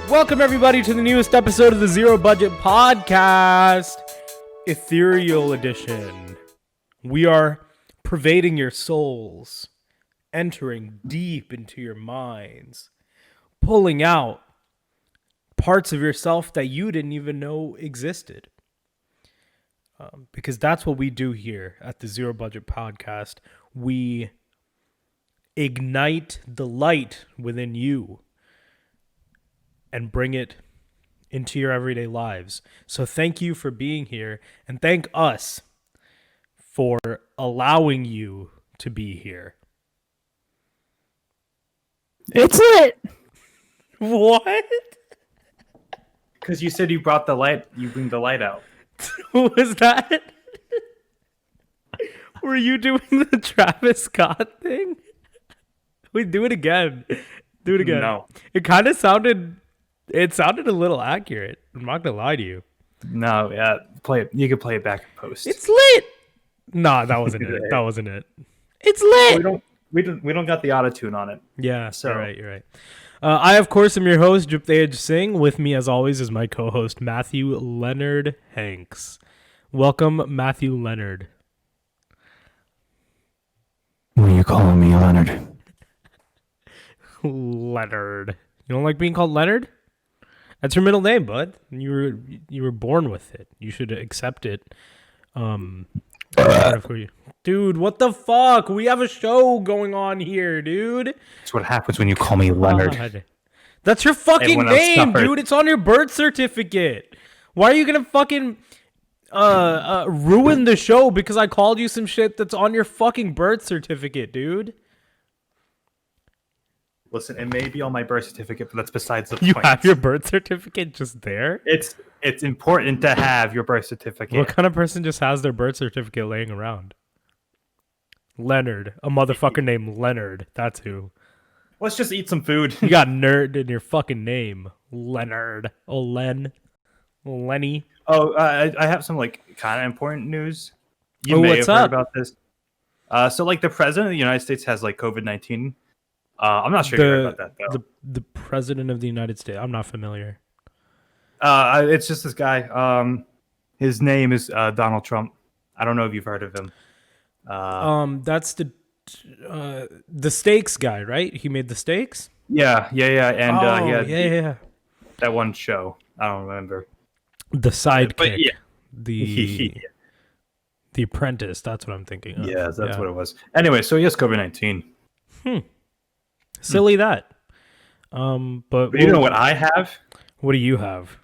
Welcome everybody to the newest episode of the Zero Budget Podcast, Ethereal Edition. We are pervading your souls, entering deep into your minds, pulling out parts of yourself that you didn't even know existed. Because that's what we do here at the Zero Budget Podcast. We ignite the light within you and bring it into your everyday lives. So thank you for being here, and thank us for allowing you to be here. It's lit. What? Because you said you brought the light, you bring the light out. What was that? Were you doing the Travis Scott thing? Wait, do it again. Do it again. No. It kind of sounded... It sounded a little accurate. I'm not gonna lie to you. No, yeah, play it. You can play it back in post. It's lit. Nah, that wasn't it. That wasn't it. It's lit. We don't got the auto-tune on it. Yeah, so you're right. I of course am your host, Juptej Singh. With me, as always, is my co-host Matthew Leonard Hanks. Welcome, Matthew Leonard. What are you calling me, Leonard? Leonard. You don't like being called Leonard? That's your middle name, bud. You were born with it. You should accept it. Dude, what the fuck? We have a show going on here, dude. That's what happens when you call me Leonard. God. That's your fucking name, dude. It's on your birth certificate. Why are you gonna fucking ruin the show because I called you some shit that's on your fucking birth certificate, dude? Listen, it may be on my birth certificate, but that's besides the point. You have your birth certificate just there? It's important to have your birth certificate. What kind of person just has their birth certificate laying around? Leonard. A motherfucker named Leonard. That's who. Let's just eat some food. You got nerd in your fucking name. Leonard. Oh, Lenny. Oh, I have some kind of important news. You may have heard about this. So the president of the United States has COVID-19. I'm not sure you heard about that, though. The president of the United States. I'm not familiar. It's just this guy. His name is Donald Trump. I don't know if you've heard of him. That's the steaks guy, right? He made the steaks? Yeah. And he had that one show. I don't remember. The Sidekick. But yeah. The Apprentice. That's what I'm thinking of. Yeah, that's what it was. Anyway, so he has COVID-19. Silly that. But you know what I have? What do you have?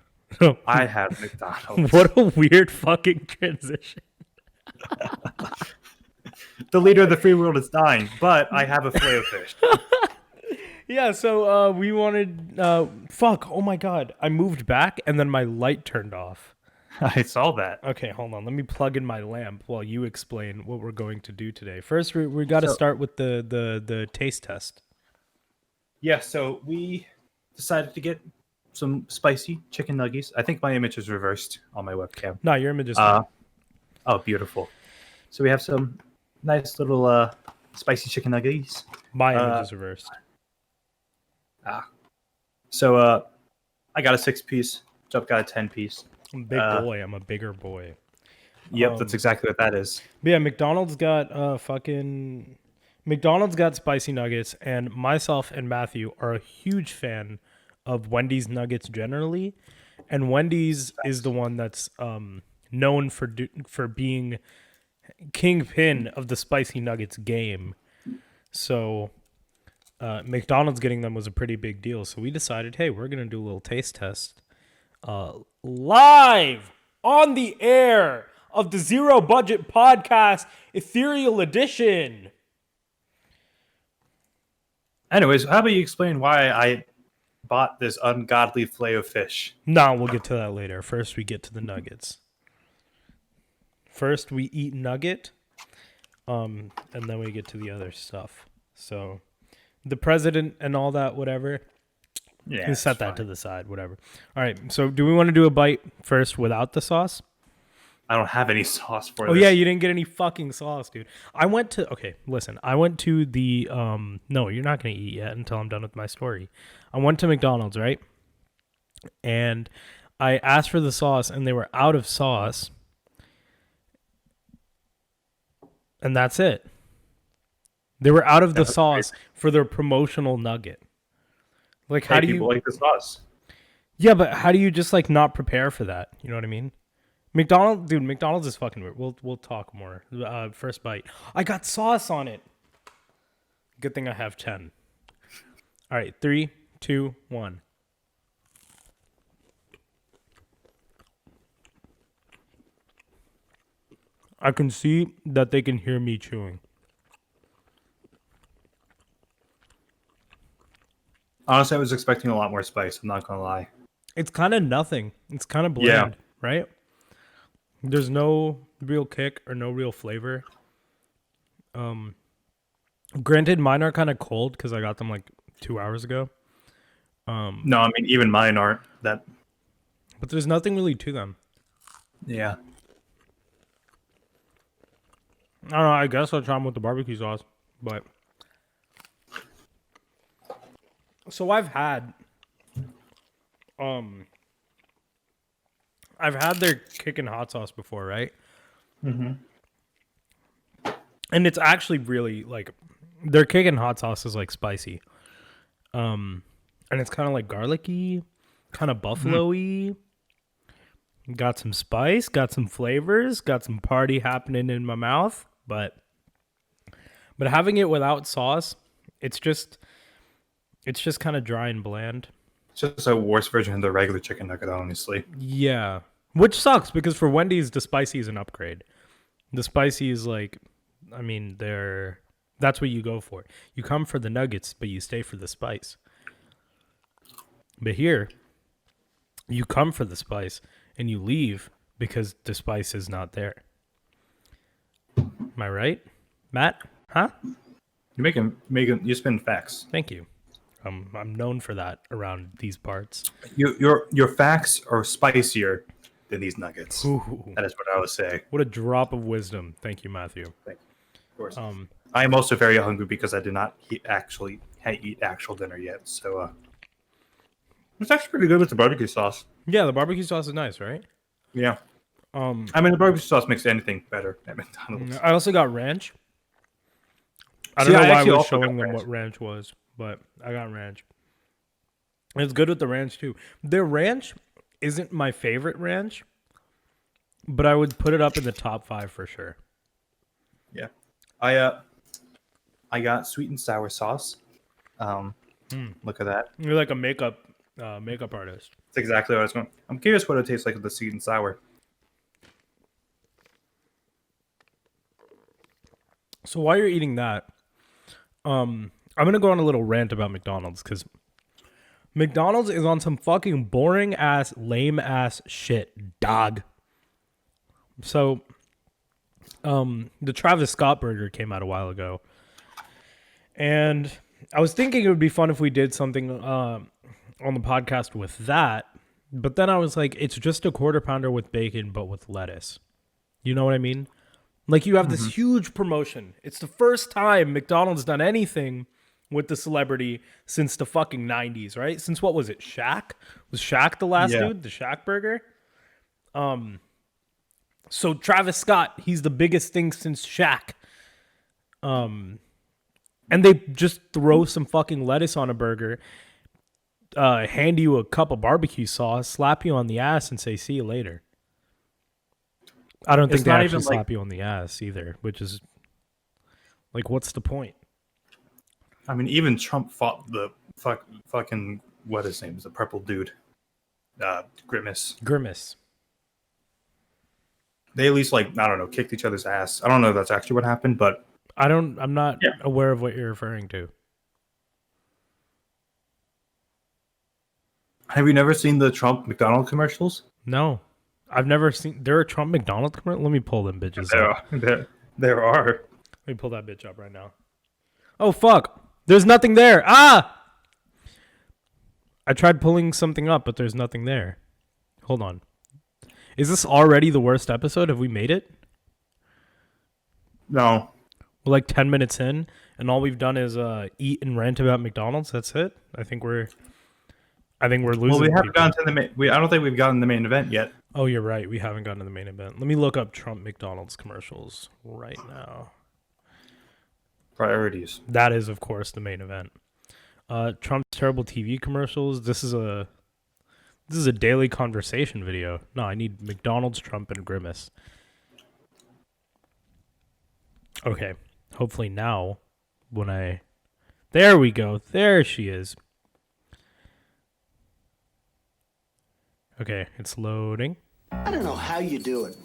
I have McDonald's. What a weird fucking transition. The leader of the free world is dying, but I have a filet of fish. Yeah, so we wanted... oh my god. I moved back and then my light turned off. I saw that. Okay, hold on. Let me plug in my lamp while you explain what we're going to do today. First, we got to start with the taste test. Yeah, so we decided to get some spicy chicken nuggets. I think my image is reversed on my webcam. No, your image is oh, beautiful. So we have some nice little spicy chicken nuggets. My image is reversed. So I got a 6-piece. Jup got a 10-piece. I'm a big boy. I'm a bigger boy. Yep, that's exactly what that is. Yeah, McDonald's got McDonald's got spicy nuggets, and myself and Matthew are a huge fan of Wendy's nuggets generally, and Wendy's is the one that's known for being kingpin of the spicy nuggets game. So McDonald's getting them was a pretty big deal. So we decided, hey, we're gonna do a little taste test live on the air of the Zero Budget Podcast Ethereal Edition. Anyways, how about you explain why I bought this ungodly filet of fish? No, we'll get to that later. First, we get to the nuggets. First, we eat nugget, and then we get to the other stuff. So, the president and all that, whatever. Yeah, you set that to the side, whatever. All right, so do we want to do a bite first without the sauce? I don't have any sauce for this. Oh, yeah, you didn't get any fucking sauce, dude. I went to the, no, you're not going to eat yet until I'm done with my story. I went to McDonald's, right? and I asked for the sauce, and they were out of sauce, and that's it. They were out of the sauce for their promotional nugget. Like, how do you like the sauce? Yeah, but how do you just like not prepare for that? You know what I mean? McDonald's is fucking weird. We'll talk more. First bite. I got sauce on it. Good thing I have 10. All right, 3, 2, 1. I can see that they can hear me chewing. Honestly, I was expecting a lot more spice. I'm not gonna lie. It's kind of nothing. It's kind of bland, right? There's no real kick or no real flavor. Granted, mine are kind of cold because I got them like 2 hours ago. No, I mean even mine aren't that. But there's nothing really to them. Yeah. I don't know. I guess I'll try them with the barbecue sauce, but so I've had their kickin' hot sauce before, right? Mm-hmm. And it's actually really like their kickin' hot sauce is like spicy, and it's kind of like garlicky, kind of buffalo-y. Got some spice, got some flavors, got some party happening in my mouth, but having it without sauce, it's just kind of dry and bland. It's just a worse version of the regular chicken nugget, honestly. Yeah, which sucks because for Wendy's, the spicy is an upgrade. The spicy is like, I mean, that's what you go for. You come for the nuggets, but you stay for the spice. But here, you come for the spice and you leave because the spice is not there. Am I right, Matt? Huh? You're making you spin facts. Thank you. I'm known for that around these parts. Your facts are spicier than these nuggets. Ooh. That is what I would say. What a drop of wisdom. Thank you, Matthew. Thank you. Of course. I am also very hungry because I did not eat actual dinner yet. So it's actually pretty good with the barbecue sauce. Yeah, the barbecue sauce is nice, right? Yeah. I mean, the barbecue sauce makes anything better at McDonald's. I also got ranch. I don't know why I was showing them what ranch was, but I got ranch. It's good with the ranch too. Their ranch isn't my favorite ranch, but I would put it up in the top 5 for sure. Yeah. I got sweet and sour sauce. Look at that. You're like a makeup artist. That's exactly what I was going. I'm curious what it tastes like with the sweet and sour. So while you're eating that, I'm gonna go on a little rant about McDonald's because McDonald's is on some fucking boring ass, lame ass shit, dog. So, the Travis Scott burger came out a while ago, and I was thinking it would be fun if we did something on the podcast with that. But then I was like, it's just a quarter pounder with bacon, but with lettuce. You know what I mean? Like you have this huge promotion. It's the first time McDonald's done anything with the celebrity since the fucking 90s, right? Since what was it? Shaq? Was Shaq the last dude? The Shaq burger? So Travis Scott, he's the biggest thing since Shaq. And they just throw some fucking lettuce on a burger, hand you a cup of barbecue sauce, slap you on the ass, and say, see you later. I don't think they actually slap you on the ass either, which is like, what's the point? I mean, even Trump fought the fucking what his name is, the purple dude, Grimace. They at least I don't know, kicked each other's ass. I don't know if that's actually what happened, but I'm not aware of what you're referring to. Have you never seen the Trump McDonald commercials? No. I've never seen. There are Trump McDonald commercials. Let me pull them bitches up. There are. Let me pull that bitch up right now. Oh fuck! There's nothing there. Ah! I tried pulling something up, but there's nothing there. Hold on. Is this already the worst episode? Have we made it? No. We're like 10 minutes in, and all we've done is eat and rant about McDonald's. That's it. I think we're I think we're losing. Well, we haven't people. gotten to the main. I don't think we've gotten the main event yet. Oh, you're right. We haven't gotten to the main event. Let me look up Trump McDonald's commercials right now. Priorities. That is, of course, the main event. Trump's terrible TV commercials. This is a daily conversation video. No, I need McDonald's, Trump, and Grimace. Okay. Hopefully now, there we go. There she is. Okay, it's loading. I don't know how you do it.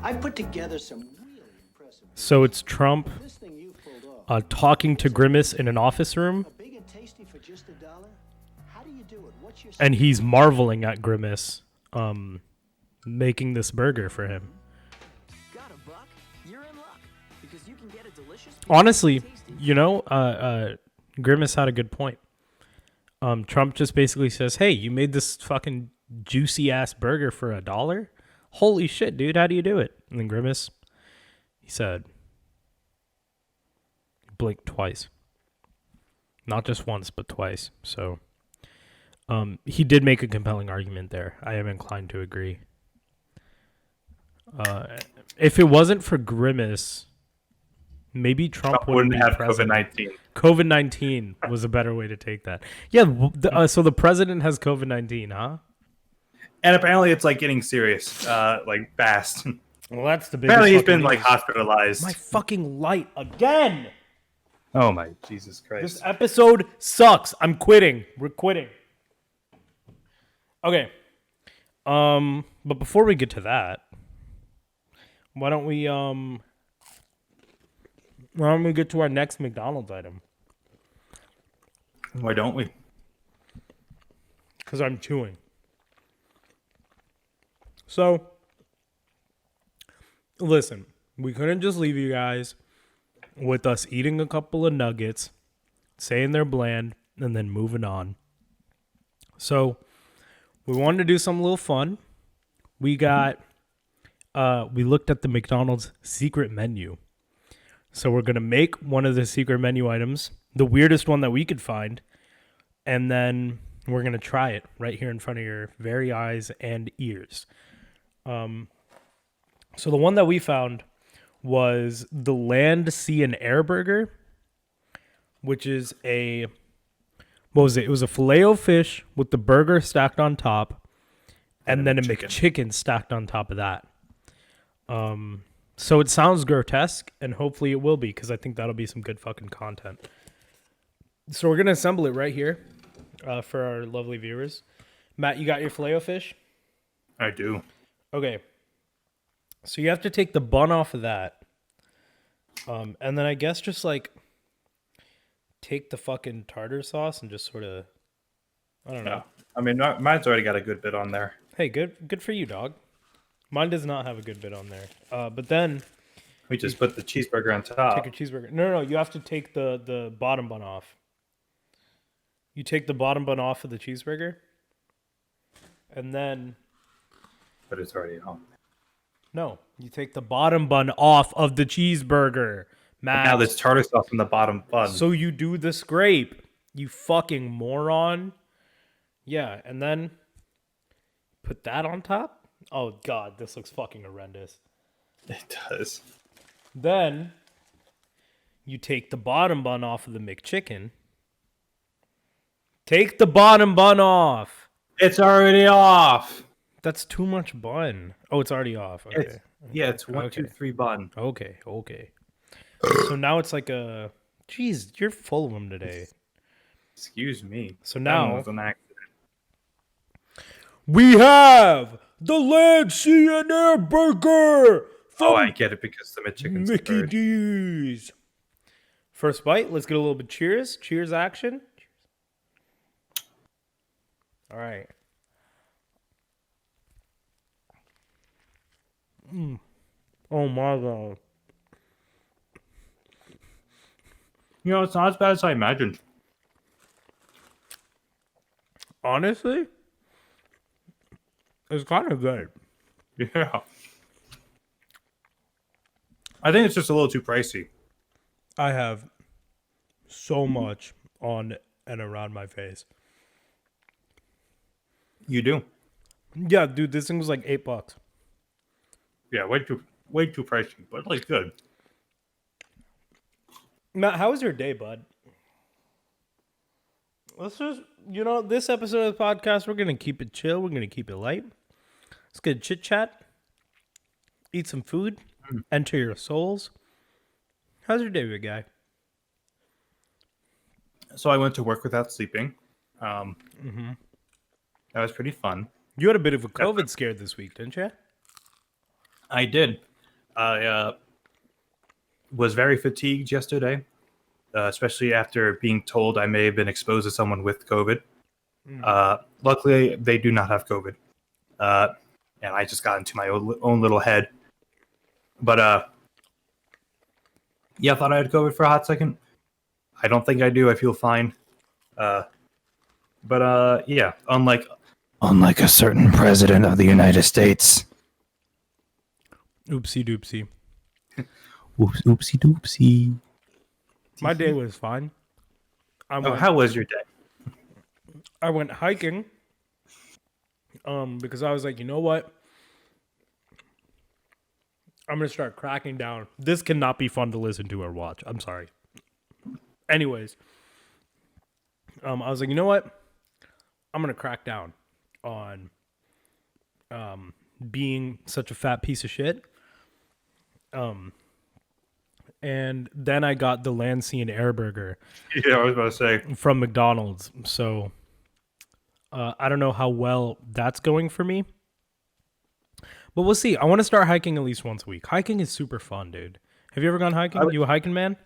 I put together some really impressive. So it's Trump This thing you pulled off. talking to Grimace in an office room, Big and tasty for just $1. How do you do it? What's your and he's marveling at Grimace making this burger for him. Got a buck? You're in luck because you can get a delicious. Honestly, Grimace had a good point. Trump just basically says, "Hey, you made this fucking juicy ass burger for $1? Holy shit, dude! How do you do it?" And then Grimace, he said, blinked twice, not just once, but twice. So, he did make a compelling argument there. I am inclined to agree. If it wasn't for Grimace, maybe Trump wouldn't have president. COVID-19. COVID-19 was a better way to take that. Yeah, so the president has COVID-19, huh? And apparently it's like getting serious, like fast. Well, that's the biggest. Apparently he's fucking been like news. hospitalized. My fucking light again. Oh my Jesus Christ. This episode sucks. I'm quitting. We're quitting. Okay. But before we get to that, why don't we get to our next McDonald's item? Why don't we? Because I'm chewing. So, listen, we couldn't just leave you guys with us eating a couple of nuggets, saying they're bland, and then moving on. So, we wanted to do something a little fun. We got, we looked at the McDonald's secret menu. So, we're going to make one of the secret menu items, the weirdest one that we could find, and then we're going to try it right here in front of your very eyes and ears. So the one that we found was the Land, Sea, and Air Burger, which is what was it? It was a Filet-O-Fish with the burger stacked on top, and then a McChicken stacked on top of that. So it sounds grotesque, and hopefully it will be, because I think that'll be some good fucking content. So we're going to assemble it right here for our lovely viewers. Matt, you got your Filet-O-Fish? I do. Okay. So you have to take the bun off of that. And then I guess just like take the fucking tartar sauce and just sort of, I don't know. Yeah. I mean, mine's already got a good bit on there. Hey, good for you, dog. Mine does not have a good bit on there. But then We just put the cheeseburger on top. take your cheeseburger. No, you have to take the bottom bun off. You take the bottom bun off of the cheeseburger. And then But it's already on. no, you take the bottom bun off of the cheeseburger. Matt. Now there's tartar sauce on the bottom bun. So you do the scrape, you fucking moron. Yeah, and then put that on top. Oh god, this looks fucking horrendous. It does. Then you take the bottom bun off of the McChicken. Take the bottom bun off. It's already off. That's too much bun. Oh, it's already off. Okay. It's 1, Okay. 2, 3 bun. Okay. So now it's like a. Jeez, you're full of them today. Excuse me. So That one now was an accident. we have the Land, Sea, and Air Burger from Oh, I get it because the McChicken's Mickey third. D's. First bite. Let's get a little bit cheers. Cheers action. All right. Oh my god. You know, it's not as bad as I imagined. Honestly, it's kind of good. Yeah. I think it's just a little too pricey. I have so much on and around my face. You do? Yeah, dude, this thing was like $8. Yeah, way too pricey, but like good. Matt, how was your day, bud? Let's just, this episode of the podcast, we're going to keep it chill. We're going to keep it light. Let's get a chit chat, eat some food, enter your souls. How's your day, big guy? So I went to work without sleeping. That was pretty fun. You had a bit of a COVID scare this week, didn't you? I did. I was very fatigued yesterday, especially after being told I may have been exposed to someone with COVID. Luckily, they do not have COVID. And I just got into my own little head. But, yeah, I thought I had COVID for a hot second. I don't think I do. I feel fine. But, yeah, unlike a certain president of the United States. Oopsie doopsie. Oopsie doopsie. My day was fine. How was your day? I went hiking because I was like, you know what? I'm going to start cracking down. This cannot be fun to listen to or watch. I'm sorry. Anyways, I was like, you know what? I'm going to crack down on being such a fat piece of shit. And then I got the Lancey and Air Burger. Yeah, I was about to say. From McDonald's. So I don't know how well that's going for me. But we'll see. I want to start hiking at least once a week. Hiking is super fun, dude. Have you ever gone hiking? You a hiking man?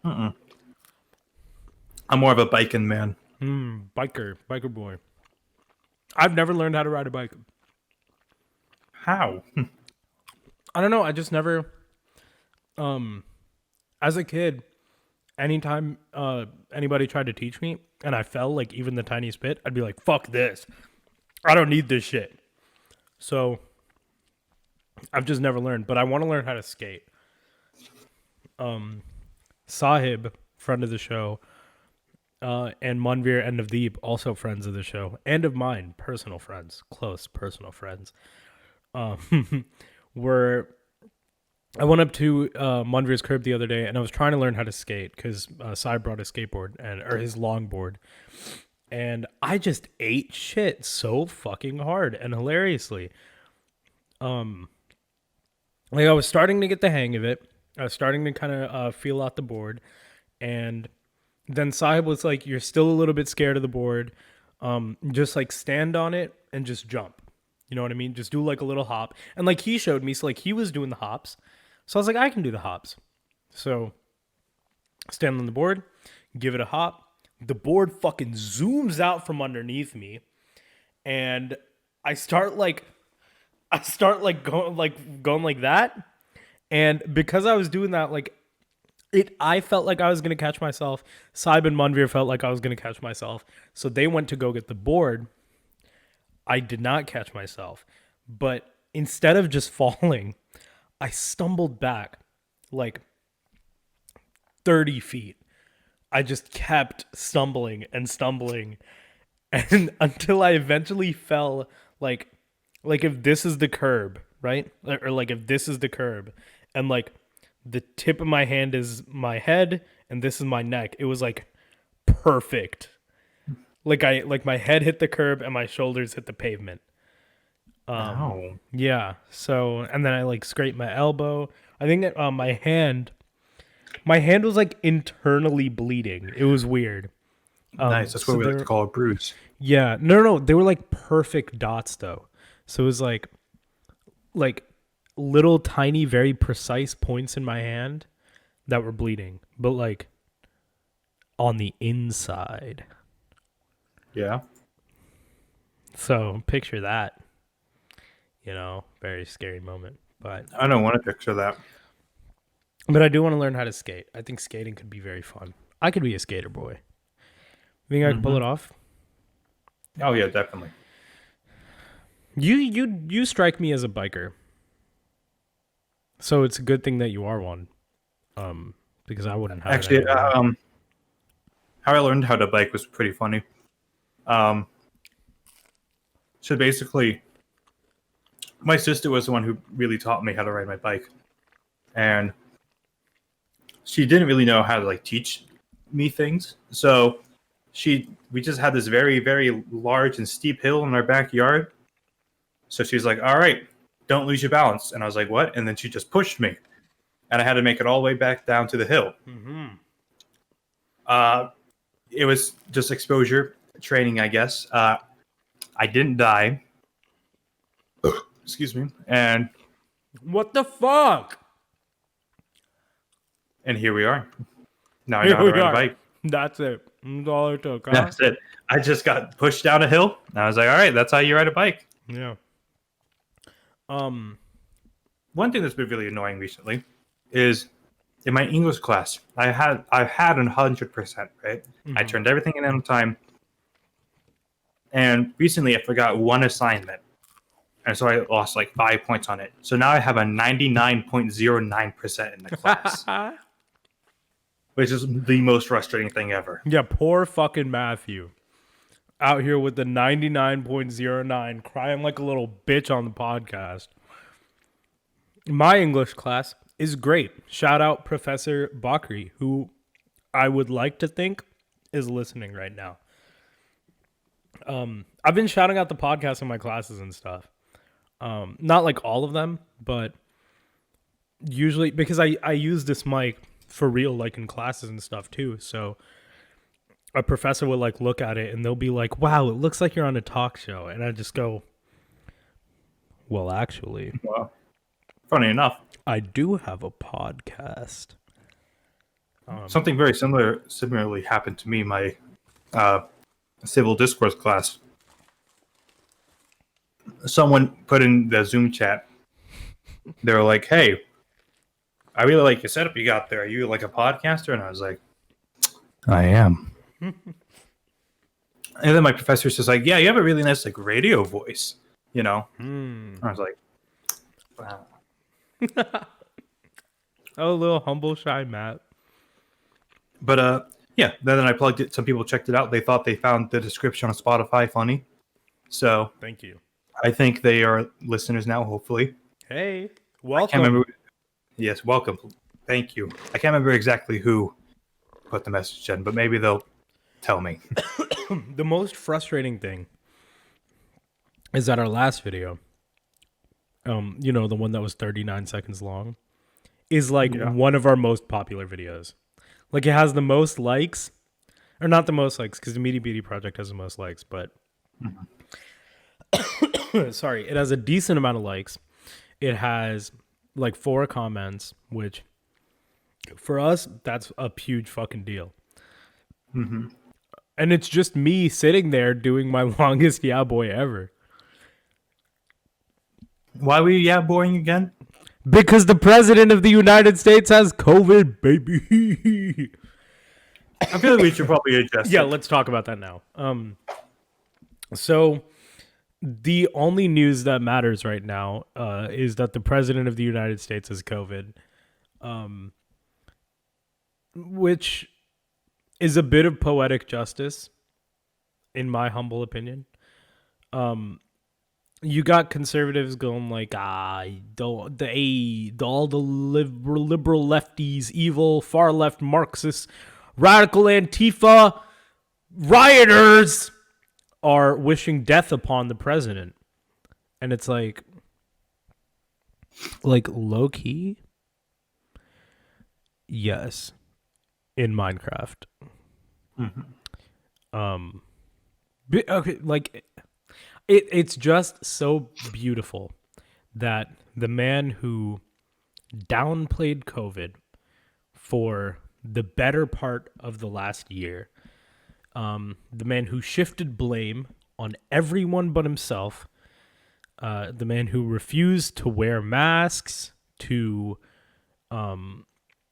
I'm more of a biking man. Biker boy. I've never learned how to ride a bike. How? I don't know. I just never. As a kid, anytime anybody tried to teach me and I fell like even the tiniest bit, I'd be like, "Fuck this! I don't need this shit." So I've just never learned, but I want to learn how to skate. Sahib, friend of the show, and Manveer and Navdeep, also friends of the show and of mine, personal friends, close personal friends, were. I went up to Manveer's crib the other day, and I was trying to learn how to skate because Sai brought his skateboard or his longboard, and I just ate shit so fucking hard and hilariously. Like I was starting to get the hang of it. I was starting to kind of feel out the board, and then Sahib was like, "You're still a little bit scared of the board. Just like stand on it and just jump. You know what I mean? Just do like a little hop." And like he showed me, so like he was doing the hops. So I was like, I can do the hops. So stand on the board, give it a hop. The board fucking zooms out from underneath me, and I start going like that. And because I was doing that, I felt like I was gonna catch myself. Saib and Manveer felt like I was gonna catch myself. So they went to go get the board. I did not catch myself, but instead of just falling, I stumbled back like 30 feet. I just kept stumbling and until I eventually fell like if this is the curb, right? Or like if this is the curb and like the tip of my hand is my head and this is my neck. It was like perfect. Like my head hit the curb and my shoulders hit the pavement. Yeah. So, and then I like scraped my elbow. I think that my hand was like internally bleeding. It was weird. Nice. That's what we like to call a bruise. Yeah. No. They were like perfect dots though. So it was like little tiny, very precise points in my hand that were bleeding, but like on the inside. Yeah. So picture that. Very scary moment. But I don't want to picture that. But I do want to learn how to skate. I think skating could be very fun. I could be a skater boy. You think I could pull it off? Oh yeah, definitely. You strike me as a biker. So it's a good thing that you are one. Because I wouldn't have actually how I learned how to bike was pretty funny. So basically, my sister was the one who really taught me how to ride my bike, and she didn't really know how to like teach me things. So we just had this very, very large and steep hill in our backyard. So she's like, "All right, don't lose your balance." And I was like, "What?" And then she just pushed me, and I had to make it all the way back down to the hill. Mm-hmm. It was just exposure training, I guess. I didn't die. Excuse me. And What the fuck? here we are. Now I know how to ride a bike. That's it. That's all it took. Huh? That's it. I just got pushed down a hill. And I was like, all right, that's how you ride a bike. Yeah. One thing that's been really annoying recently is in my English class, I had 100%, right? I turned everything in on time. And recently I forgot one assignment. And so I lost like 5 points on it. So now I have a 99.09% in the class. Which is the most frustrating thing ever. Yeah, poor fucking Matthew. Out here with the 99.09, crying like a little bitch on the podcast. My English class is great. Shout out Professor Bakri, who I would like to think is listening right now. I've been shouting out the podcast in my classes and stuff. Not like all of them, but usually because I use this mic for real, like in classes and stuff too. So a professor will like look at it and they'll be like, "Wow, it looks like you're on a talk show." And I just go, "Well, actually, Well, funny enough, I do have a podcast." something very similarly happened to me in my civil discourse class. Someone put in the Zoom chat, they were like, "Hey, I really like your setup you got there. Are you like a podcaster?" And I was like, "I am." And then my professor's just like, "Yeah, you have a really nice like radio voice, you know." I was like, "Wow." Oh, a little humble, shy Matt. But yeah. Then I plugged it. Some people checked it out. They thought they found the description on Spotify funny. So Thank you. I think they are listeners now. Hopefully, Hey, I can't welcome. remember. Yes, welcome. Thank you. I can't remember exactly who put the message in, but maybe they'll tell me. The most frustrating thing is that our last video, you know, the one that was 39 seconds long, is like one of our most popular videos. Like it has the most likes, or not the most likes, because the Meaty Beatty Project has the most likes, but sorry, it has a decent amount of likes. It has like 4 comments, which for us, that's a huge fucking deal. And it's just me sitting there doing my longest yeah boy ever. Why were you boring again? Because the president of the United States has COVID, baby. I feel like we should probably adjust. Yeah, it. let's talk about that now. So the only news that matters right now is that the president of the United States has COVID, which is a bit of poetic justice, in my humble opinion. You got conservatives going like, all the liberal lefties, evil, far left Marxists, radical Antifa rioters are wishing death upon the president. And it's like low key. Yes. In Minecraft. Okay, like it's just so beautiful that the man who downplayed COVID for the better part of the last year, the man who shifted blame on everyone but himself, the man who refused to wear masks, to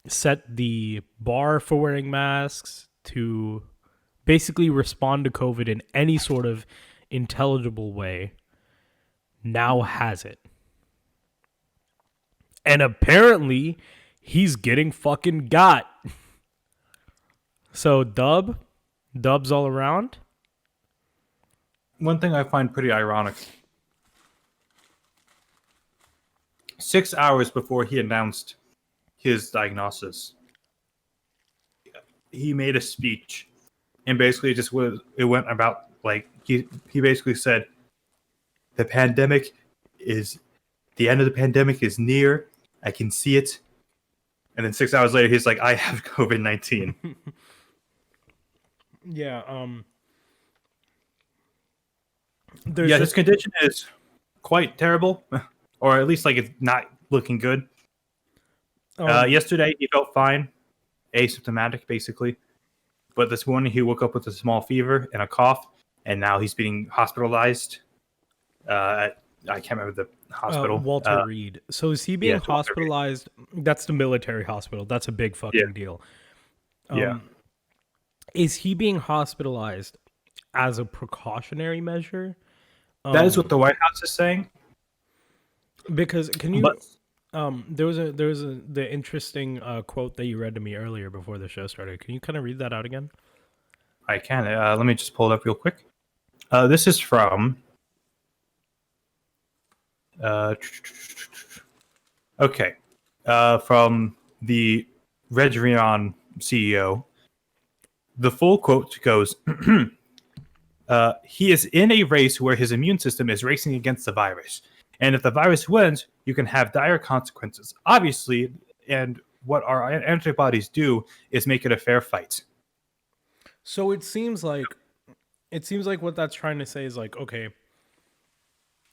set the bar for wearing masks, to basically respond to COVID in any sort of intelligible way, now has it. And apparently, he's getting fucking got. So, dubs all around. one thing I find pretty ironic. 6 hours before he announced his diagnosis, he made a speech, and basically it went about like he basically said the end of the pandemic is near. I can see it. And then 6 hours later, he's like, I have COVID-19. Yeah. His condition is quite terrible, or at least like it's not looking good. Yesterday, he felt fine, asymptomatic, basically. But this morning, he woke up with a small fever and a cough, and now he's being hospitalized. I can't remember the hospital. Walter Reed. So is he being it's Walter Reed. hospitalized? That's the military hospital. That's a big fucking deal. Yeah. Is he being hospitalized as a precautionary measure? That is what the White House is saying. Because can you? But- there was the interesting quote that you read to me earlier before the show started. Can you kind of read that out again? I can. Let me just pull it up real quick. This is from. Okay. From the Regerion CEO. The full quote goes, he is in a race where his immune system is racing against the virus. And if the virus wins, you can have dire consequences. Obviously, and what our antibodies do is make it a fair fight. So it seems like what that's trying to say is like, okay,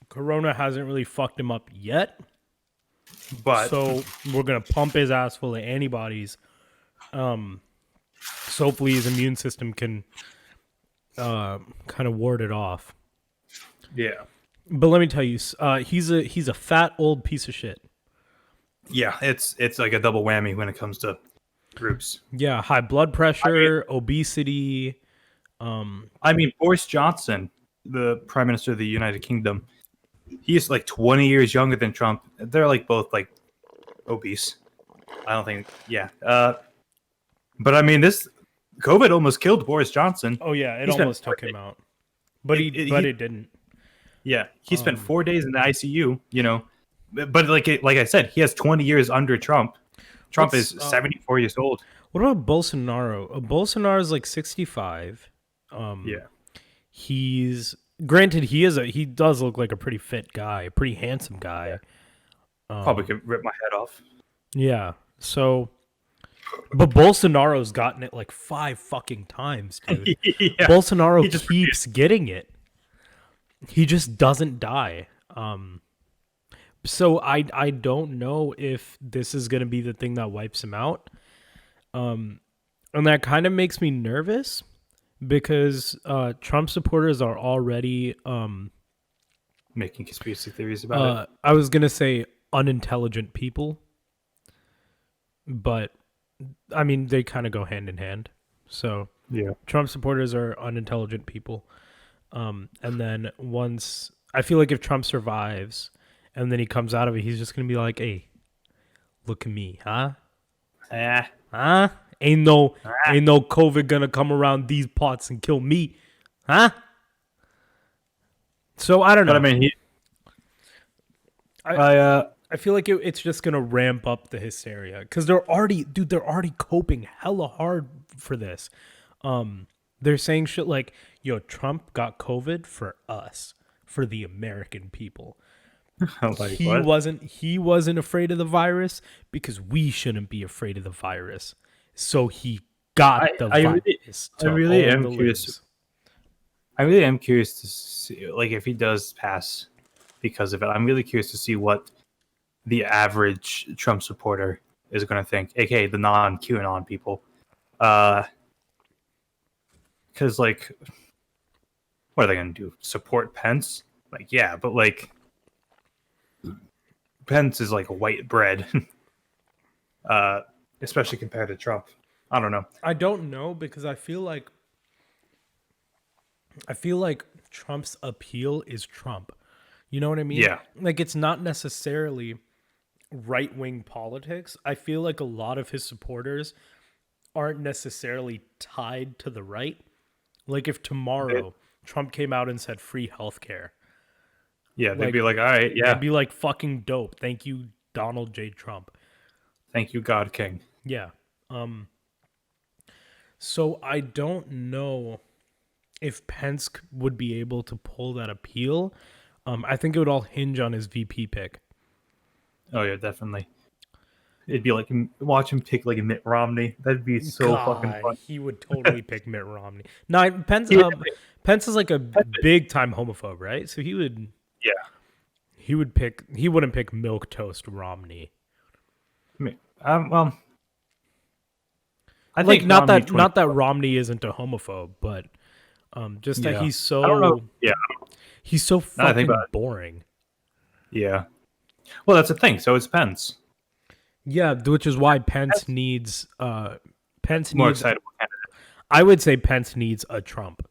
Corona hasn't really fucked him up yet. But So we're gonna pump his ass full of antibodies. So hopefully his immune system can kind of ward it off. yeah. But let me tell you, he's a fat old piece of shit. Yeah, it's like a double whammy when it comes to groups. Yeah, high blood pressure, obesity. I mean, Boris Johnson, the Prime Minister of the United Kingdom, he's like 20 years younger than Trump. They're like both like obese. I don't think, yeah. But I mean, this COVID almost killed Boris Johnson. Oh yeah, it He's been almost took him out, but it didn't. Yeah, he spent 4 days in the ICU. You know, but like I said, he has 20 years under Trump. Trump is 74 years old. What about Bolsonaro? Bolsonaro is like 65. Yeah, He's granted he does look like a pretty fit guy, a pretty handsome guy. probably could rip my head off. Yeah. So, but Bolsonaro's gotten it like 5 fucking times, dude. Yeah. Bolsonaro He just keeps getting it. He just doesn't die. So I don't know if this is going to be the thing that wipes him out. And that kind of makes me nervous because Trump supporters are already Making conspiracy theories about it. I was going to say unintelligent people. But I mean they kind of go hand in hand. So Yeah. Trump supporters are unintelligent people. And then once I feel like if Trump survives and then he comes out of it, he's just gonna be like, "Hey, look at me, huh? Huh? Ain't no COVID gonna come around these parts and kill me, huh?" So I don't know. But I mean, I feel like it's just gonna ramp up the hysteria because they're already coping hella hard for this. They're saying shit like, "Yo, Trump got COVID for us, for the American people. like, he what? wasn't afraid of the virus because we shouldn't be afraid of the virus. So he got the virus." I really to am all the curious. libs. I really am curious to see, like, if he does pass because of it. I'm really curious to see what the average Trump supporter is going to think, aka the non-QAnon people. Because, like, what are they going to do? Support Pence? Like, yeah, but, like, Pence is like white bread, especially compared to Trump. I don't know. I don't know because I feel like Trump's appeal is Trump. You know what I mean? Yeah. Like it's not necessarily right-wing politics. I feel like a lot of his supporters aren't necessarily tied to the right. Like if tomorrow Trump came out and said free healthcare. Yeah, they'd Like, be like, all right, yeah, That'd be like fucking dope. Thank you, Donald J. Trump. thank you, God King. Yeah. So I don't know if Pence would be able to pull that appeal. I think it would all hinge on his VP pick. Oh yeah, definitely. It'd be like watch him pick like a Mitt Romney. That'd be so fucking fun. He would totally pick Mitt Romney. No, Pence. He would- Pence is like a big time homophobe, right? So he would. Yeah. He would pick. He wouldn't pick milk toast Romney. Well, I Like think not Romney that Romney isn't a homophobe, but just that Yeah. he's so. I don't know. Yeah, He's so Now I think fucking about it. boring. yeah. Well, that's the thing. So it's Pence. Yeah, which is why Pence needs. Pence More needs. excitable candidate. I would say Pence needs a Trump.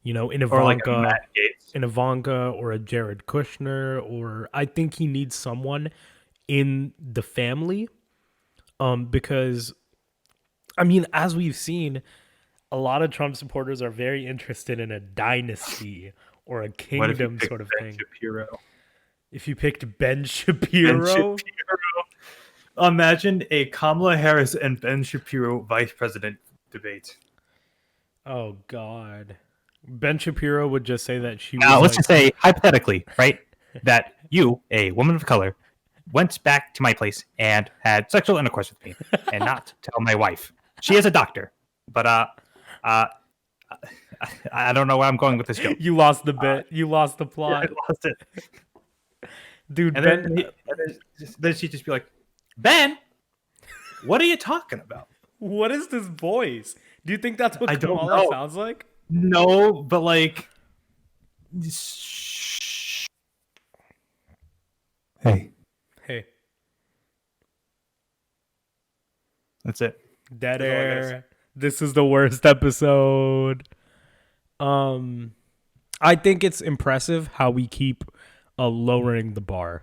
You know, an Or like a Ivanka, Matt Gaetz. an Ivanka, or a Jared Kushner, or I think he needs someone in the family. Because, I mean, as we've seen, a lot of Trump supporters are very interested in a dynasty or a What if you kingdom pick sort of Ben thing. Shapiro? If you picked Ben Shapiro, Ben Shapiro. Imagine a Kamala Harris and Ben Shapiro vice president debate. oh God, Ben Shapiro would just say that she was. Now, let's like- just say, hypothetically, right, that you, a woman of color, went back to my place and had sexual intercourse with me, and not tell my wife. She is a doctor, but I don't know where I'm going with this joke. you lost the bit. You lost the Yeah, plot, I lost it. dude. And Ben, then she'd just be like, Ben, what are you talking about? what is this voice? Do you think that's what I don't Kamala know. sounds like? No, but like, hey, Hey, that's it. dead That's all I gotta air. This is the worst episode. I think it's impressive how we keep lowering the bar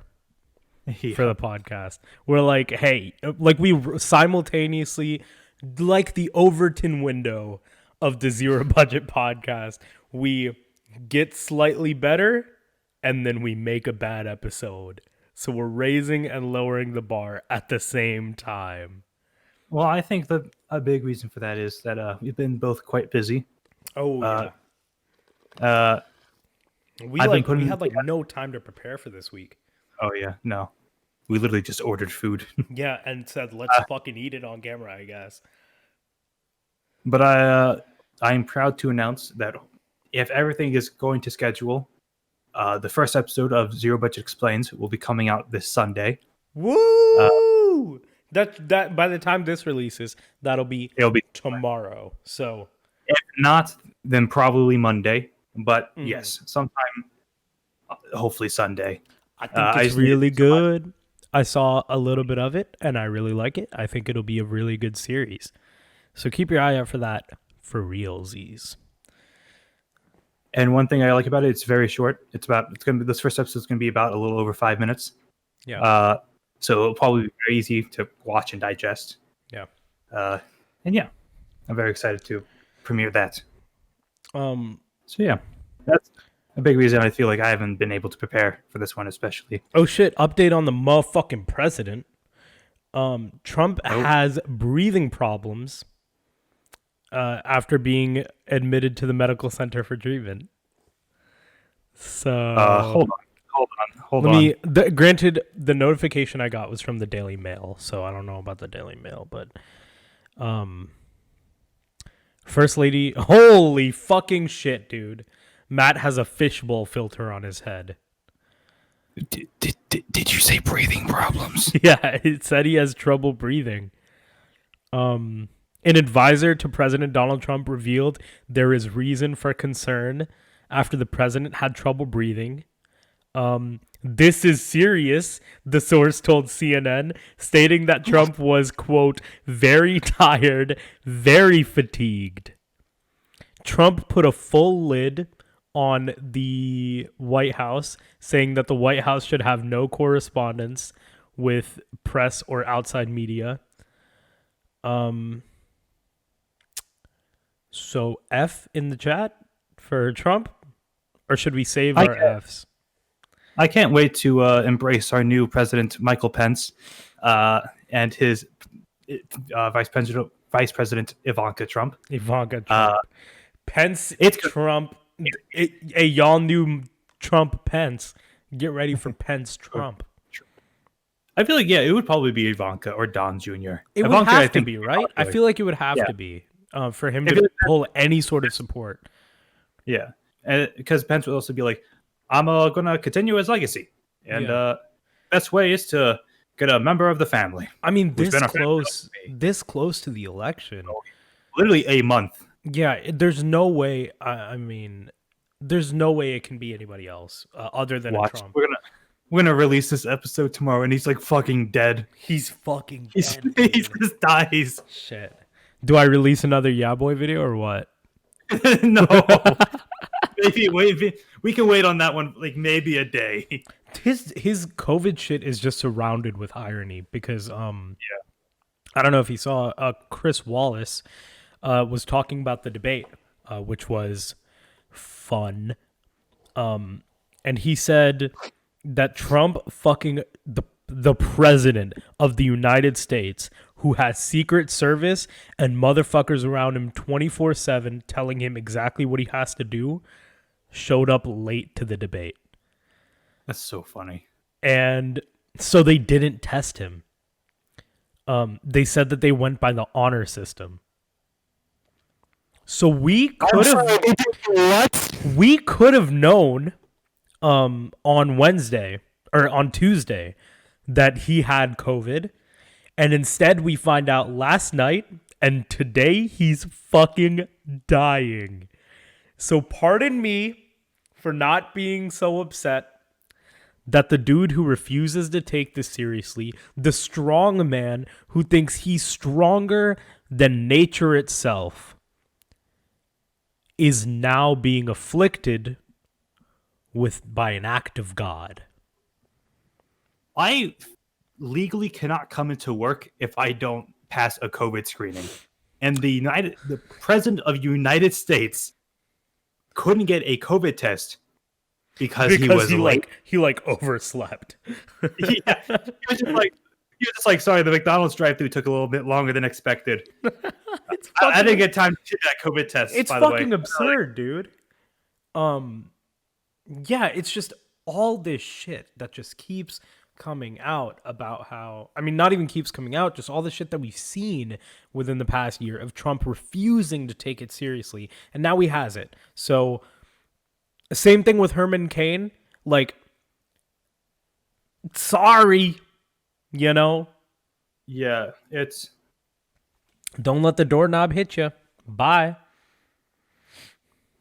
for the podcast. We're like, hey, like we simultaneously, like the Overton window of the Zero Budget podcast, we get slightly better and then we make a bad episode. So we're raising and lowering the bar at the same time. Well, I think that a big reason for that is that we've been both quite busy. Oh yeah. We I've been like we putting- had like no time to prepare for this week. Oh yeah, no, we literally just ordered food. Yeah, and said let's fucking eat it on camera, I guess. But I'm proud to announce that if everything is going to schedule, the first episode of Zero Budget Explains will be coming out this Sunday. Woo! That by the time this releases, it'll be tomorrow. So If not, then probably Monday. But yes, sometime, hopefully Sunday. I think I it's just need really to do some- good. I saw a little bit of it and I really like it. I think it'll be a really good series. So keep your eye out for that for realsies. And one thing I like about it, it's very short. This first episode is gonna be about a little over 5 minutes. Yeah. So it'll probably be very easy to watch and digest. Yeah. And yeah, I'm very excited to premiere that. Um So yeah, that's a big reason I feel like I haven't been able to prepare for this one, especially. oh shit, update on the motherfucking president. Trump has breathing problems after being admitted to the medical center for treatment. So Hold let on. me. Granted, the notification I got was from the Daily Mail, so I don't know about the Daily Mail, but First Lady, holy fucking shit, dude! Matt has a fishbowl filter on his head. Did you say breathing problems? Yeah, it said he has trouble breathing. An advisor to President Donald Trump revealed there is reason for concern after the president had trouble breathing. This is serious, the source told CNN, stating that Trump was, quote, very tired, very fatigued. Trump put a full lid on the White House, saying that the White House should have no correspondence with press or outside media. So F in the chat for Trump. or should we save I our can't- Fs? I can't wait to embrace our new president, Michael Pence, and his Vice President Ivanka Trump. Ivanka Trump, Pence, it's- Trump, a y'all new Trump Pence. Get ready for Pence Trump. I feel like it would probably be Ivanka or Don Jr. It Ivanka, would I have to think, be, would right? I popular. feel like it would have Yeah. to be for him I to feel like pull any sort of support. Yeah, and because Pence would also be like, I'm gonna continue his legacy, and best way is to get a member of the family. I mean, Who's this been a fan close, of me. this close to the election. Literally a month. Yeah, there's no way. I mean, there's no way it can be anybody else other than a Watch, Trump. we're gonna release this episode tomorrow, and he's like fucking dead. He's fucking He dead. just dies. Shit. Do I release another Yeah Boy video or what? No, maybe wait. We can wait on that one, like maybe a day. His COVID shit is just surrounded with irony because I don't know if you saw Chris Wallace was talking about the debate, which was fun, and he said that Trump fucking the president of the United States, who has Secret Service and motherfuckers around him 24/7 telling him exactly what he has to do, showed up late to the debate. That's so funny. And so they didn't test him. They said that they went by the honor system. So we could have known on Wednesday or on Tuesday that he had COVID, and instead we find out last night, and today he's fucking dying. So pardon me for not being so upset that the dude who refuses to take this seriously, the strong man who thinks he's stronger than nature itself, is now being afflicted by an act of God. I legally cannot come into work if I don't pass a COVID screening, and the president of United States couldn't get a COVID test because he was late. He overslept. Yeah, he was just like, sorry, the McDonald's drive-through took a little bit longer than expected. I didn't get time to do that COVID test. It's by the way. fucking absurd, dude. Yeah, it's just all this shit that just keeps coming out about how, I mean, not even keeps coming out, just all the shit that we've seen within the past year of Trump refusing to take it seriously, and now he has it. So, same thing with Herman Cain. Like, sorry, you know? Yeah, it's Don't let the doorknob hit you. Bye.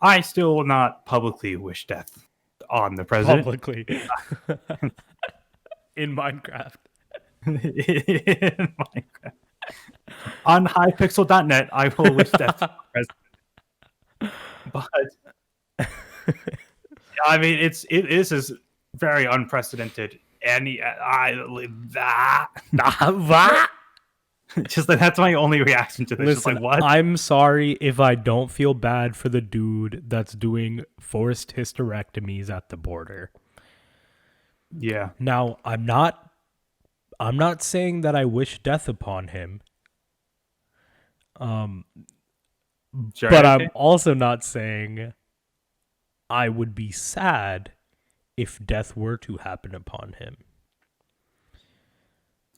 I still will not publicly wish death on the president. Publicly. In Minecraft. In Minecraft. On highpixel.net, I will wish death on the president. But I mean, it is very unprecedented, and just like that's my only reaction to this. Listen, Just like, what? I'm sorry if I don't feel bad for the dude that's doing forced hysterectomies at the border. Yeah, Now, I'm not saying that I wish death upon him. sure, But okay. I'm also not saying I would be sad if death were to happen upon him.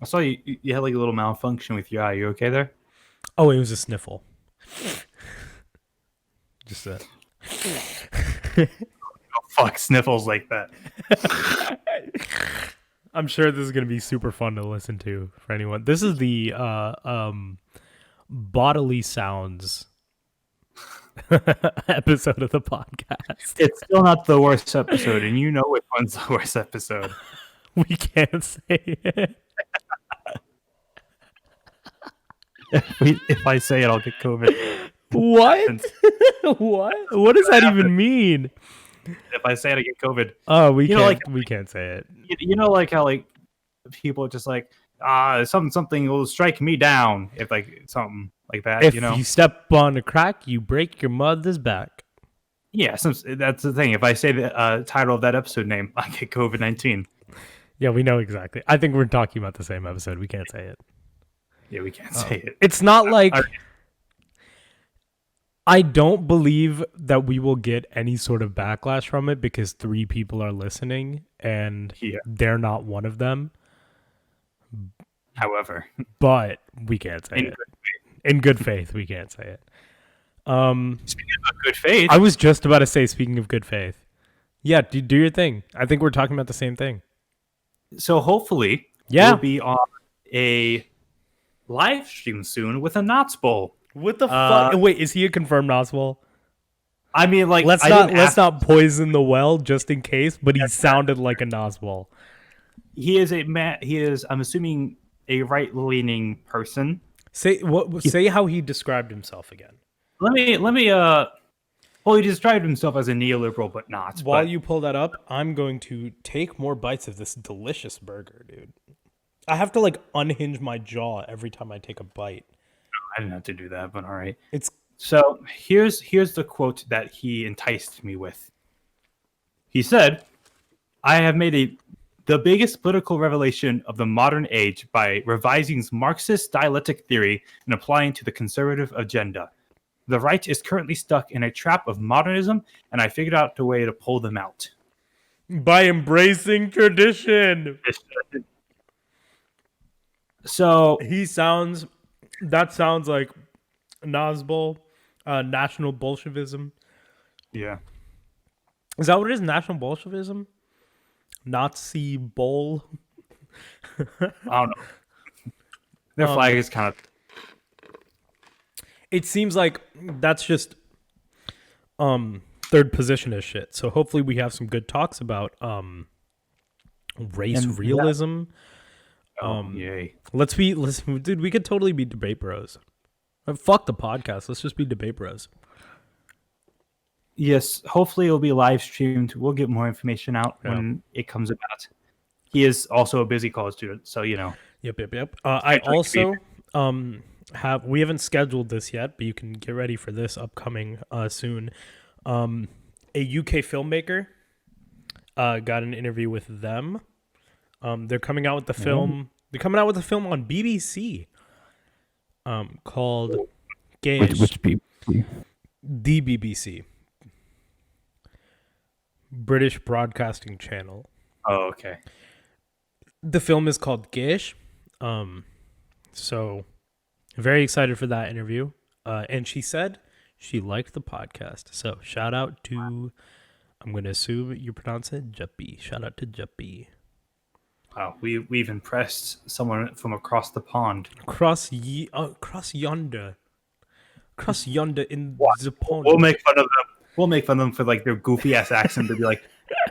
I saw you had like a little malfunction with your eye. You okay there? Oh, it was a sniffle. Just a... Fuck sniffles like that. I'm sure this is going to be super fun to listen to for anyone. This is the bodily sounds episode of the podcast. It's still not the worst episode, and you know which one's the worst episode. We can't say it. If I say it, I'll get COVID. What? What does that even mean? If I say it, I get COVID. Oh, we You can't. know, We can't say it. You know, like how like people are just like something will strike me down if like something like that. If you know, you step on a crack, you break your mother's back. Yeah, that's the thing. If I say the title of that episode name, I get COVID-19. Yeah, we know exactly. I think we're talking about the same episode. We can't say it. Yeah, we can't say it. It's not like I don't believe that we will get any sort of backlash from it because 3 people are listening and Yeah. they're not one of them. However, But we can't say in it. In good faith, we can't say it. speaking of good faith, I was just about to say, speaking of good faith. Yeah, do your thing. I think we're talking about the same thing. so hopefully Yeah. we'll be on a live stream soon with a Knott's Bowl. What the fuck? Wait, is he a confirmed Oswald? I mean, like, Let's I not didn't let's ask- not poison the well just in case. But he sounded like a Oswald. He is a man. He is. I'm assuming a right-leaning person. Say what? Say how he described himself again. Let me. Well, he described himself as a neoliberal, but not. While but you pull that up, I'm going to take more bites of this delicious burger, dude. I have to like unhinge my jaw every time I take a bite. I didn't have to do that, but all right. It's So here's the quote that he enticed me with. He said, "I have made the biggest political revelation of the modern age by revising Marxist dialectic theory and applying to the conservative agenda. The right is currently stuck in a trap of modernism, and I figured out a way to pull them out." by embracing tradition. So That sounds like Nazbol, National Bolshevism. yeah, Is that what it is? National Bolshevism? Nazi Bol? I don't know. Their flag is kind of It seems like that's just third positionist shit. So hopefully we have some good talks about race And realism. yay. Dude, we could totally be debate bros. Fuck the podcast. Let's just be debate bros. Yes, hopefully it'll be live streamed. We'll get more information out when it comes about. He is also a busy college student, so you know. Yep. I also we haven't scheduled this yet, but you can get ready for this upcoming soon. A UK filmmaker got an interview with them. They're coming out with the film. They're coming out with a film on BBC called Games. Which BBC? The BBC, British Broadcasting Channel. Oh, okay. The film is called Gish. So very excited for that interview. And she said she liked the podcast. So shout out to, I'm going to assume you pronounce it Juptej. Shout out to Juptej. Wow, we've impressed someone from across the pond. Cross yonder in the pond. We'll make fun of them. We'll make fun of them for like their goofy ass accent. They'll be like,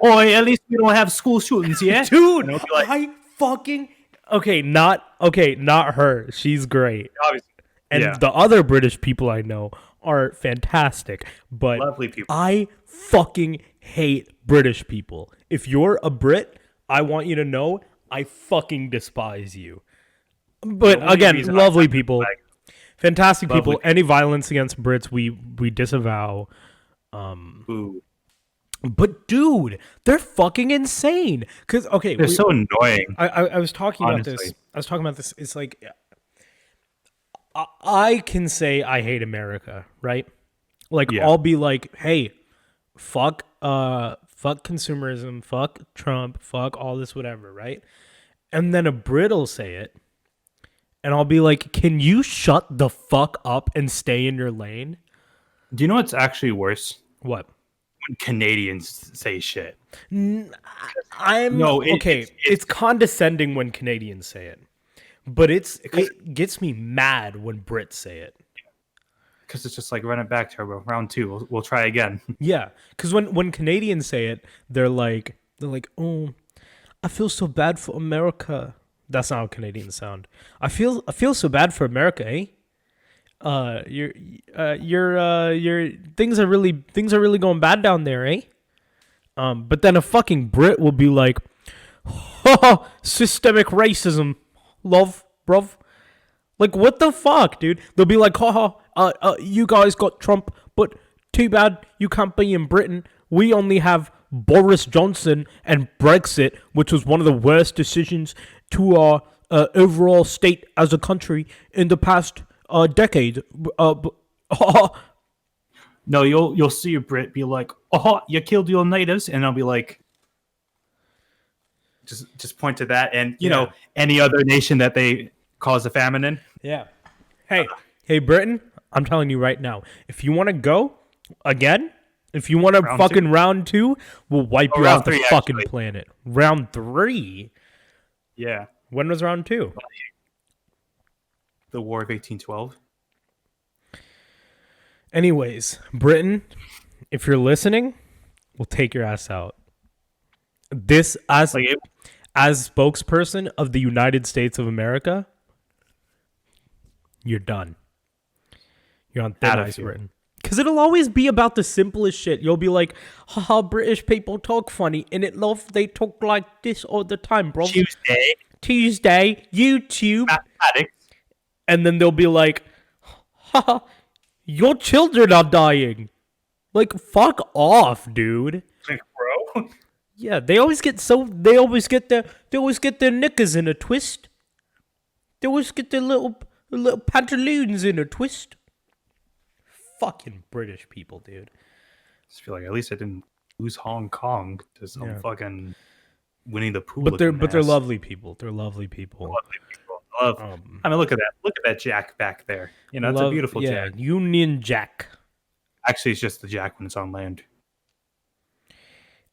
"Oh, at least we don't have school shootings yet, Dude, And it'll be like, I fucking not her. She's great. obviously, And yeah. the other British people I know are fantastic, but Lovely people. I fucking hate British people. If you're a Brit, I want you to know I fucking despise you. But only again, reason lovely I'm people, like- fantastic Lovely people. people. Any violence against Brits, we disavow. Ooh, But dude, they're fucking insane. Cause okay, they're so annoying. I was talking about this. Honestly. I was talking about this. It's like I can say I hate America, right? Like Yeah. I'll be like, hey, fuck consumerism, fuck Trump, fuck all this whatever, right? And then a Brit will say it, and I'll be like, can you shut the fuck up and stay in your lane? Do you know what's actually worse? What? When Canadians say shit. I'm No, okay. It's condescending when Canadians say it, but it gets me mad when Brits say it. Because it's just like run it back, Turbo. Round 2. We'll try again. Yeah, because when Canadians say it, they're like, oh, I feel so bad for America. That's not how Canadians sound. I feel so bad for America, eh? Your things are really going bad down there, eh? But then a fucking Brit will be like, oh, systemic racism, love, bruv. Like, what the fuck, dude? They'll be like, you guys got Trump, but too bad you can't be in Britain. We only have Boris Johnson and Brexit, which was one of the worst decisions to our overall state as a country in the past decade. No, you'll see a Brit be like, "Oh, you killed your natives," and I'll be like, just point to that, and you know any other nation that they cause a famine in. Yeah. Hey, Britain, I'm telling you right now, if you want to go again, if you want to fucking round 2, we'll wipe you off the fucking planet. Round 3? Yeah. When was round 2? The War of 1812. Anyways, Britain, if you're listening, we'll take your ass out. This, as spokesperson of the United States of America, you're done. You're on thin ice, Britain. Because it'll always be about the simplest shit. You'll be like, haha, British people talk funny, and they talk like this all the time, bro. Tuesday, YouTube. Mathematics. And then they'll be like, haha, your children are dying. Like, fuck off, dude. Like, bro. Yeah, they always get their knickers in a twist. They always get their little pantaloons in a twist. Fucking British people, dude. I just feel like at least I didn't lose Hong Kong to some fucking Winnie the Pooh. But they're lovely people. They're lovely people. I mean, look at that. Look at that Jack back there. You know, it's a beautiful Jack. Union Jack. Actually, it's just the Jack when it's on land.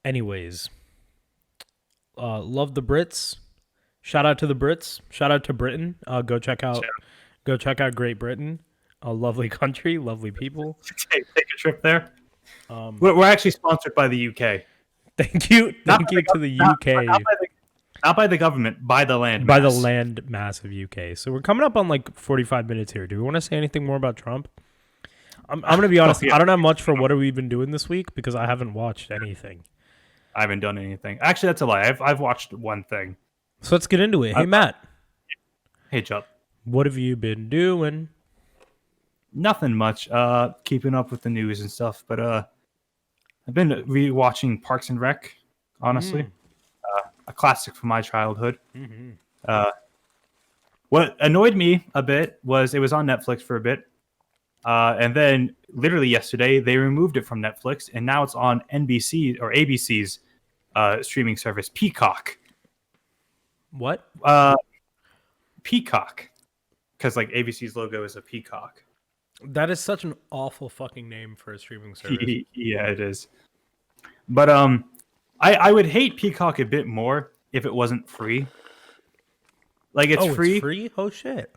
Anyways, love the Brits. Shout out to the Brits. Shout out to Britain. Go check out Great Britain. A lovely country, lovely people. Take a trip there. We're actually sponsored by the UK. Thank you to the UK. Not by the government, by the land. By the land mass of UK. So we're coming up on like 45 minutes here. Do we want to say anything more about Trump? I'm going to be honest. I don't have much for what have we been doing this week because I haven't watched anything. I haven't done anything. Actually, that's a lie. I've watched one thing. So let's get into it. Hey, Matt. Hey, Jup. What have you been doing? Nothing much. Keeping up with the news and stuff. But I've been rewatching Parks and Rec, honestly. A classic from my childhood. Mm-hmm. What annoyed me a bit was it was on Netflix for a bit. And then literally yesterday, they removed it from Netflix, and now it's on NBC or ABC's streaming service, Peacock. What? Peacock. Because like ABC's logo is a peacock. That is such an awful fucking name for a streaming service. Yeah, it is. But I would hate Peacock a bit more if it wasn't free. Like it's free. It's free? Oh shit.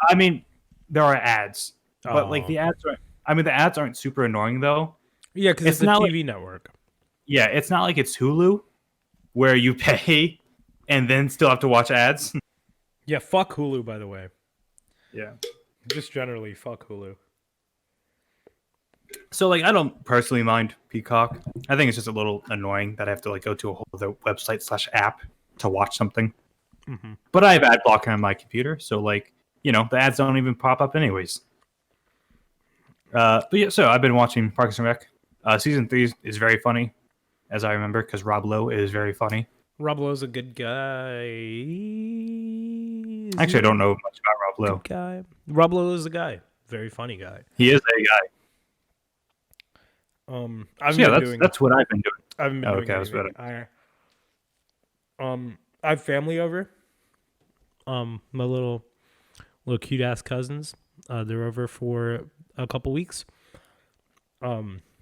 I mean, there are ads. But like the ads aren't super annoying though. Yeah, because it's a TV network. Yeah, it's not like it's Hulu where you pay and then still have to watch ads. Yeah, fuck Hulu, by the way. Yeah. Just generally, fuck Hulu. So like I don't personally mind Peacock. I think it's just a little annoying that I have to like go to a whole other website / app to watch something. Mm-hmm. But I have ad blocker on my computer, so like, you know, the ads don't even pop up anyways. But yeah, so I've been watching Parks and Rec. Season 3 is very funny, as I remember, because Rob Lowe is very funny. Rob Lowe's a good guy. Actually, I don't know much about Rob Lowe. Good guy. Rob Lowe is a guy. Very funny guy. He is a guy. That's what I've been doing. I haven't been doing anything. I have family over. My little cute ass cousins. They're over for a couple weeks.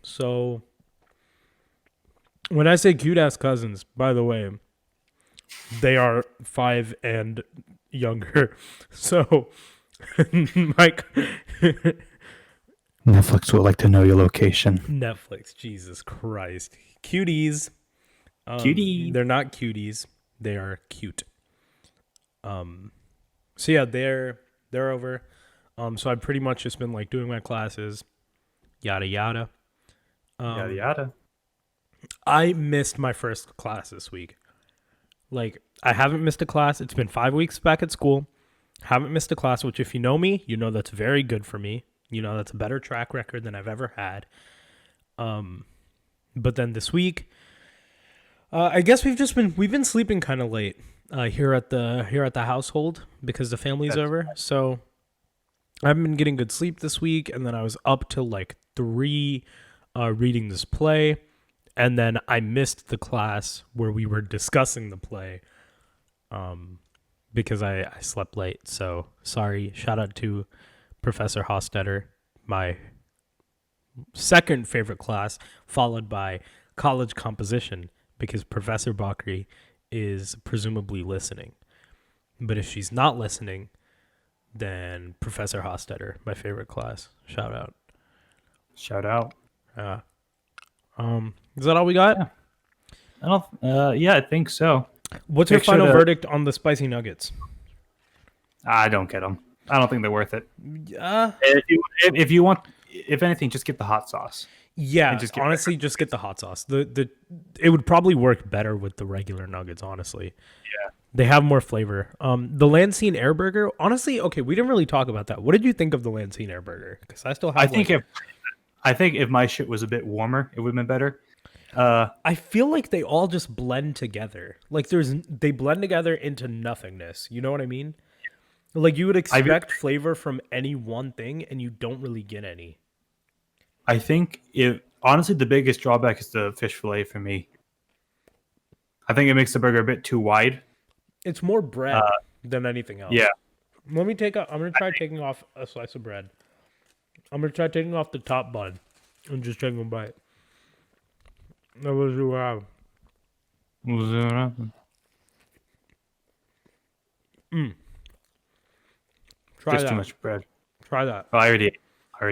So when I say cute ass cousins, by the way, they are 5 and younger. So Mike Netflix would like to know your location. Netflix, Jesus Christ. Cuties. Cutie. They're not cuties. They are cute. So yeah, they're over. So I've pretty much just been like doing my classes, yada yada. Yada yada. I missed my first class this week. Like, I haven't missed a class. It's been 5 weeks back at school. Haven't missed a class, which if you know me, you know that's very good for me. You know that's a better track record than I've ever had. But then this week, I guess we've been sleeping kind of late here at the household because the family's over. So I haven't been getting good sleep this week, and then I was up till like 3 reading this play, and then I missed the class where we were discussing the play because I slept late. So sorry. Shout out to Professor Hostetter, my second favorite class, followed by college composition, because Professor Bakri is presumably listening. But if she's not listening, then Professor Hostetter, my favorite class. Shout out. Shout out. Is that all we got? Yeah, I think so. What's your Make sure final to- verdict on the spicy nuggets? I don't get them. I don't think they're worth it. Yeah. If you want, if anything, just get the hot sauce. Yeah, And just get- honestly, just get the hot sauce. It would probably work better with the regular nuggets, honestly. Yeah. They have more flavor. The Lansing Air Burger, honestly, okay, we didn't really talk about that. What did you think of the Lansing Air Burger? Because I still have I think if my shit was a bit warmer, it would have been better. I feel like they all just blend together. Like they blend together into nothingness. You know what I mean? Like you would expect flavor from any one thing, and you don't really get any. I think honestly the biggest drawback is the fish fillet for me. I think it makes the burger a bit too wide. It's more bread than anything else. Yeah. I'm gonna try taking off a slice of bread. I'm gonna try taking off the top bun and just taking a bite. That was you have. Try Just that. too much bread. Try that. Oh, I already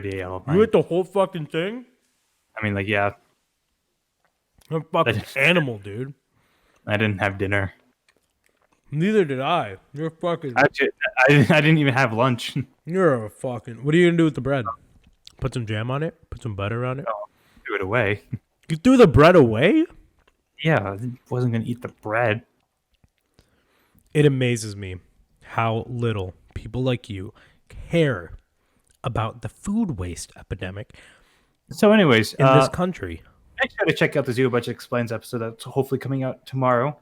ate all of mine. You ate the whole fucking thing? I mean, like, yeah, You're a fucking animal, dude. I didn't have dinner. Neither did I. You're fucking. Actually, I didn't even have lunch. You're a fucking. What are you gonna do with the bread? Put some jam on it. Put some butter on it. Threw it away. You threw the bread away? Yeah, I wasn't gonna eat the bread. It amazes me how little people like you care about the food waste epidemic So, anyways, in this country. make sure to check out the Zero Budget Explains episode that's hopefully coming out tomorrow,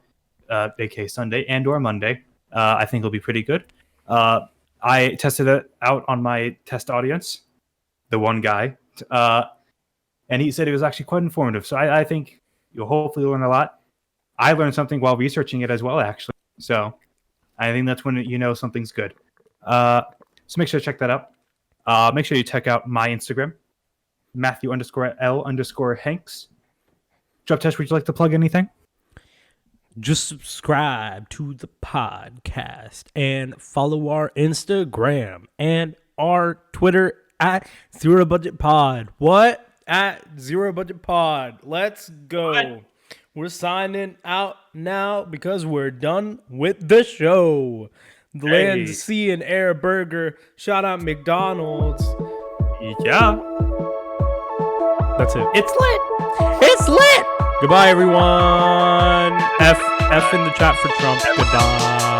aka Sunday and or Monday. I think it'll be pretty good. I tested it out on my test audience, the one guy, and he said it was actually quite informative. So I think you'll hopefully learn a lot. I learned something while researching it as well, actually. So I think that's when you know something's good. So make sure to check that out. Make sure you check out my Instagram, Matthew_L_Hanks. Juptej, would you like to plug anything? Just subscribe to the podcast and follow our Instagram and our Twitter at Zero Budget Pod. What? At Zero Budget Pod. Let's go. What? We're signing out now because we're done with the show. The Land, Sea, and Air Burger. Shout out McDonald's. Yeah. That's it. It's lit. It's lit. Goodbye, everyone. F in the chat for Trump. Goodbye.